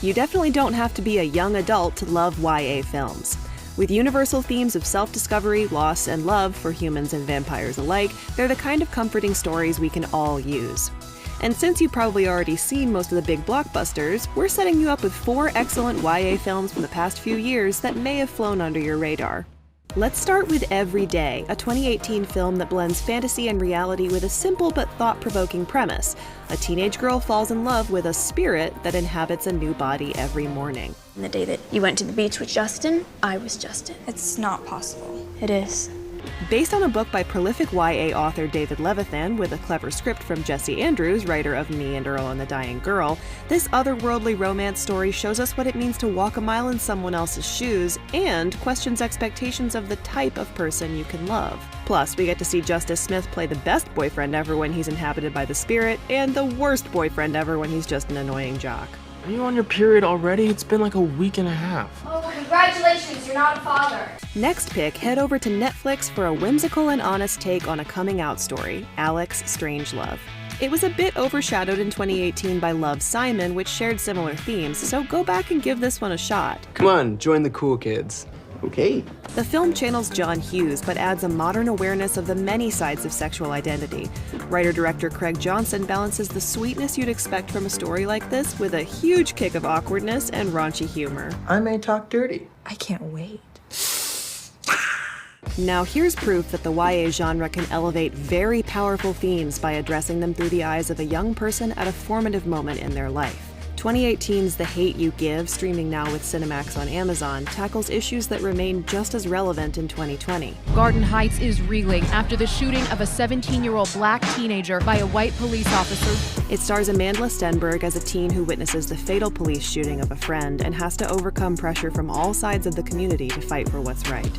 You definitely don't have to be a young adult to love YA films. With universal themes of self-discovery, loss, and love for humans and vampires alike, they're the kind of comforting stories we can all use. And since you've probably already seen most of the big blockbusters, we're setting you up with 4 excellent YA films from the past few years that may have flown under your radar. Let's start with Every Day, a 2018 film that blends fantasy and reality with a simple but thought-provoking premise. A teenage girl falls in love with a spirit that inhabits a new body every morning. The day that you went to the beach with Justin, I was Justin. It's not possible. It is. Based on a book by prolific YA author David Levithan with a clever script from Jesse Andrews, writer of Me and Earl and the Dying Girl, this otherworldly romance story shows us what it means to walk a mile in someone else's shoes and questions expectations of the type of person you can love. Plus, we get to see Justice Smith play the best boyfriend ever when he's inhabited by the spirit, and the worst boyfriend ever when he's just an annoying jock. Are you on your period already? It's been like a week and a half. Oh, congratulations, you're not a father. Next pick, head over to Netflix for a whimsical and honest take on a coming-out story, Alex Strangelove. It was a bit overshadowed in 2018 by Love, Simon, which shared similar themes, so go back and give this one a shot. Come on, join the cool kids. Okay. The film channels John Hughes, but adds a modern awareness of the many sides of sexual identity. Writer-director Craig Johnson balances the sweetness you'd expect from a story like this with a huge kick of awkwardness and raunchy humor. I may talk dirty. I can't wait. Now here's proof that the YA genre can elevate very powerful themes by addressing them through the eyes of a young person at a formative moment in their life. 2018's The Hate U Give, streaming now with Cinemax on Amazon, tackles issues that remain just as relevant in 2020. Garden Heights is reeling after the shooting of a 17-year-old black teenager by a white police officer. It stars Amandla Stenberg as a teen who witnesses the fatal police shooting of a friend and has to overcome pressure from all sides of the community to fight for what's right.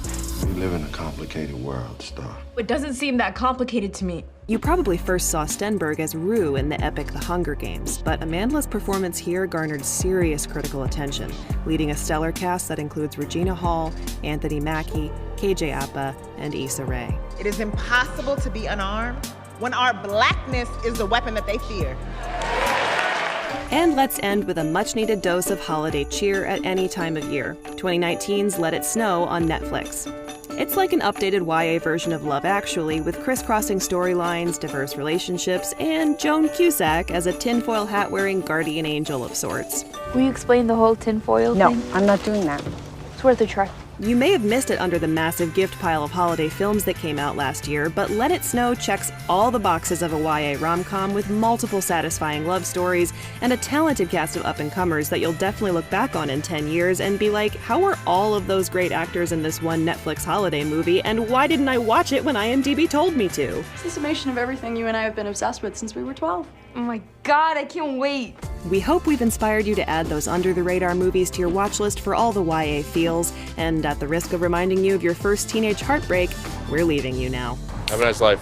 We live in a complicated world, Star. It doesn't seem that complicated to me. You probably first saw Stenberg as Rue in the epic The Hunger Games, but Amandla's performance here garnered serious critical attention, leading a stellar cast that includes Regina Hall, Anthony Mackie, KJ Apa, and Issa Rae. It is impossible to be unarmed when our blackness is the weapon that they fear. And let's end with a much-needed dose of holiday cheer at any time of year, 2019's Let It Snow on Netflix. It's like an updated YA version of Love Actually, with crisscrossing storylines, diverse relationships, and Joan Cusack as a tinfoil hat-wearing guardian angel of sorts. Will you explain the whole tinfoil thing? No, I'm not doing that. It's worth a try. You may have missed it under the massive gift pile of holiday films that came out last year, but Let It Snow checks all the boxes of a YA rom-com with multiple satisfying love stories and a talented cast of up-and-comers that you'll definitely look back on in 10 years and be like, how are all of those great actors in this one Netflix holiday movie, and why didn't I watch it when IMDb told me to? It's the summation of everything you and I have been obsessed with since we were 12. Oh my God, I can't wait. We hope we've inspired you to add those under-the-radar movies to your watch list for all the YA feels, and at the risk of reminding you of your first teenage heartbreak, we're leaving you now. Have a nice life.